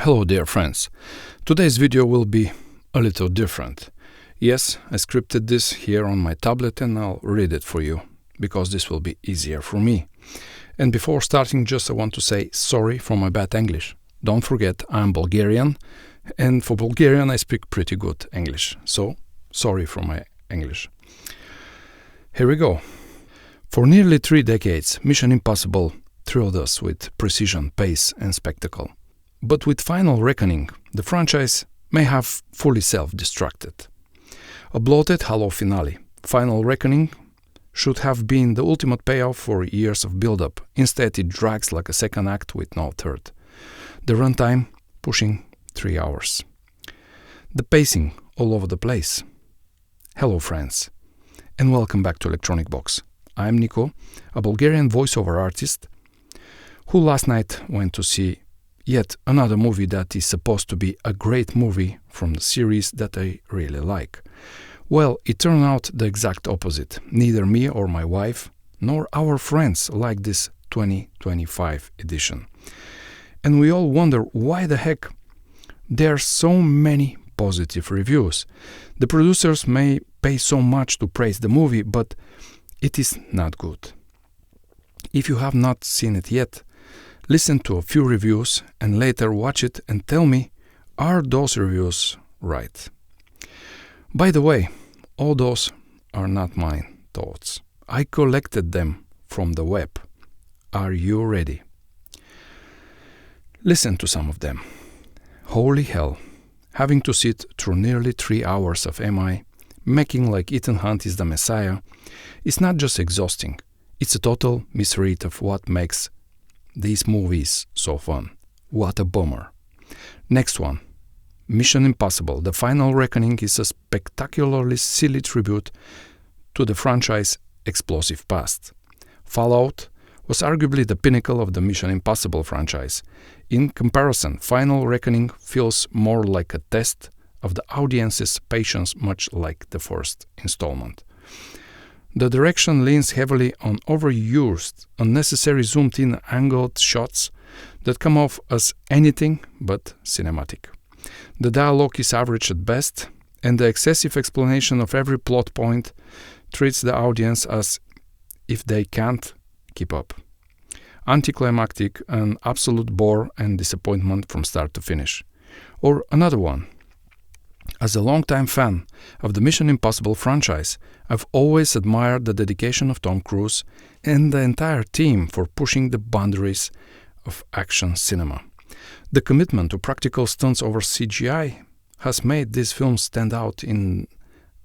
Hello dear friends, today's video will be a little different. Yes, I scripted this here on my tablet and I'll read it for you, because this will be easier for me. And before starting, I want to say sorry for my bad English. Don't forget, I'm Bulgarian, and for Bulgarian I speak pretty good English, so sorry for my English. Here we go. For nearly 3 decades, Mission Impossible thrilled us with precision, pace and spectacle. But with Final Reckoning, the franchise may have fully self-destructed. A bloated, hollow finale. Final Reckoning should have been the ultimate payoff for years of build-up. Instead, it drags like a second act with no third. The runtime pushing 3 hours. The pacing all over the place. Hello friends, and welcome back to Electronic Box. I'm Nico, a Bulgarian voiceover artist who last night went to see yet another movie that is supposed to be a great movie from the series that I really like. Well, it turned out the exact opposite. Neither me or my wife, nor our friends like this 2025 edition. And we all wonder why the heck there are so many positive reviews. The producers may pay so much to praise the movie, but it is not good. If you have not seen it yet, listen to a few reviews and later watch it and tell me, are those reviews right? By the way, all those are not my thoughts. I collected them from the web. Are you ready? Listen to some of them. Holy hell, having to sit through nearly 3 hours of MI, making like Ethan Hunt is the Messiah, is not just exhausting, it's a total misread of what makes these movies so fun. What a bummer. Next one. Mission Impossible: The Final Reckoning is a spectacularly silly tribute to the franchise's explosive past. Fallout was arguably the pinnacle of the Mission Impossible franchise. In comparison, Final Reckoning feels more like a test of the audience's patience, much like the first installment. The direction leans heavily on overused, unnecessary zoomed-in angled shots that come off as anything but cinematic. The dialogue is average at best, and the excessive explanation of every plot point treats the audience as if they can't keep up. Anticlimactic, an absolute bore and disappointment from start to finish. Or another one. As a longtime fan of the Mission Impossible franchise, I've always admired the dedication of Tom Cruise and the entire team for pushing the boundaries of action cinema. The commitment to practical stunts over CGI has made these films stand out in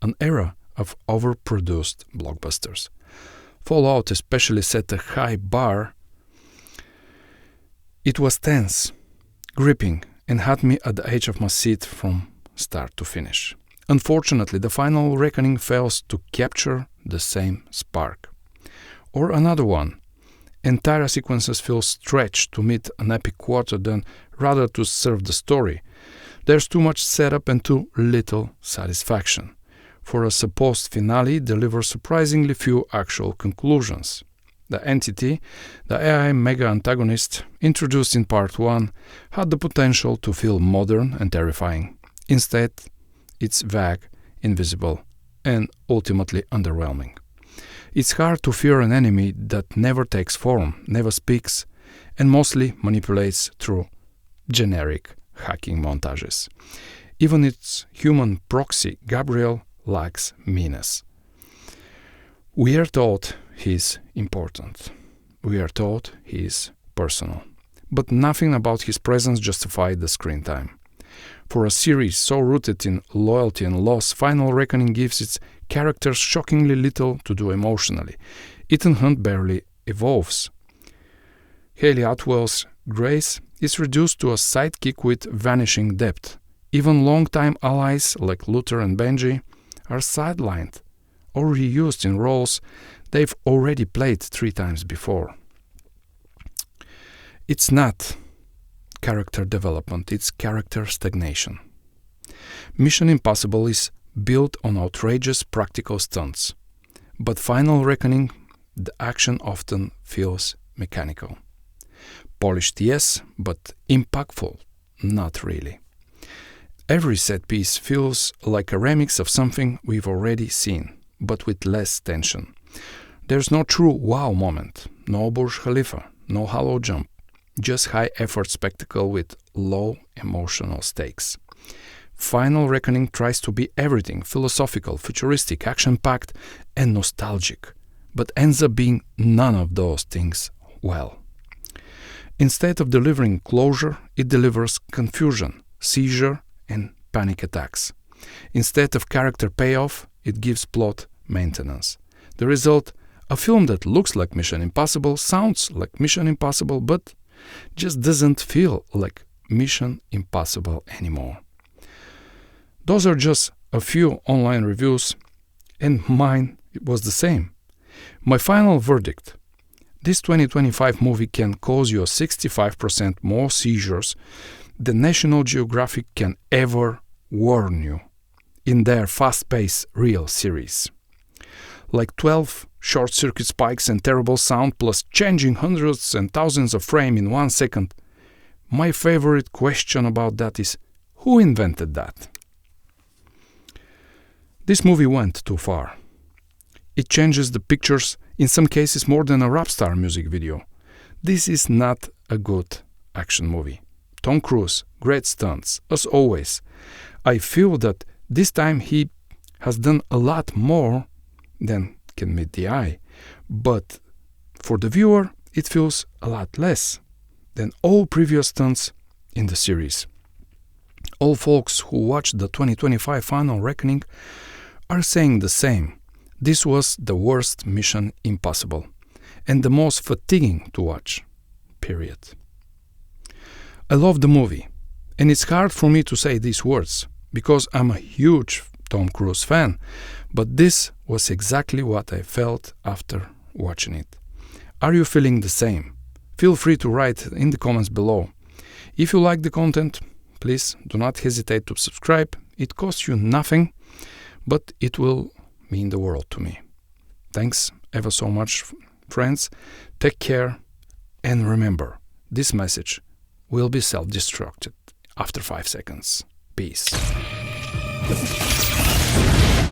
an era of overproduced blockbusters. Fallout especially set a high bar. It was tense, gripping, and had me at the edge of my seat from start to finish. Unfortunately, the Final Reckoning fails to capture the same spark. Or another one. Entire sequences feel stretched to meet an epic quarter than rather to serve the story. There's too much setup and too little satisfaction. For a supposed finale, delivers surprisingly few actual conclusions. The Entity, the AI mega-antagonist introduced in Part 1, had the potential to feel modern and terrifying. Instead, it's vague, invisible, and ultimately underwhelming. It's hard to fear an enemy that never takes form, never speaks, and mostly manipulates through generic hacking montages. Even its human proxy, Gabriel, lacks meanness. We are taught he's important. We are taught he's personal. But nothing about his presence justified the screen time. For a series so rooted in loyalty and loss, Final Reckoning gives its characters shockingly little to do emotionally. Ethan Hunt barely evolves. Hayley Atwell's grace is reduced to a sidekick with vanishing depth. Even long-time allies like Luther and Benji are sidelined or reused in roles they've already played 3 times before. It's not character development, it's character stagnation. Mission Impossible is built on outrageous practical stunts, but Final Reckoning, the action often feels mechanical. Polished, yes, but impactful, not really. Every set piece feels like a remix of something we've already seen, but with less tension. There's no true wow moment, no Burj Khalifa, no hollow jump, just high-effort spectacle with low emotional stakes. Final Reckoning tries to be everything: philosophical, futuristic, action-packed, and nostalgic, but ends up being none of those things well. Instead of delivering closure, it delivers confusion, seizure, and panic attacks. Instead of character payoff, it gives plot maintenance. The result: a film that looks like Mission Impossible, sounds like Mission Impossible, but just doesn't feel like Mission Impossible anymore. Those are just a few online reviews, and mine was the same. My final verdict: this 2025 movie can cause you 65% more seizures than National Geographic can ever warn you in their fast-paced Real series. Like 12 short-circuit spikes and terrible sound, plus changing hundreds and thousands of frames in 1 second. My favorite question about that is, who invented that? This movie went too far. It changes the pictures, in some cases more than a rap star music video. This is not a good action movie. Tom Cruise, great stunts, as always. I feel that this time he has done a lot more than can meet the eye, but for the viewer it feels a lot less than all previous stunts in the series. All folks who watched the 2025 Final Reckoning are saying the same. This was the worst Mission Impossible, and the most fatiguing to watch, period. I love the movie, and it's hard for me to say these words, because I'm a huge Tom Cruise fan, but this was exactly what I felt after watching it. Are you feeling the same? Feel free to write in the comments below. If you like the content, please do not hesitate to subscribe. It costs you nothing, but it will mean the world to me. Thanks ever so much, friends. Take care, and remember, this message will be self-destructed after 5 seconds. Peace.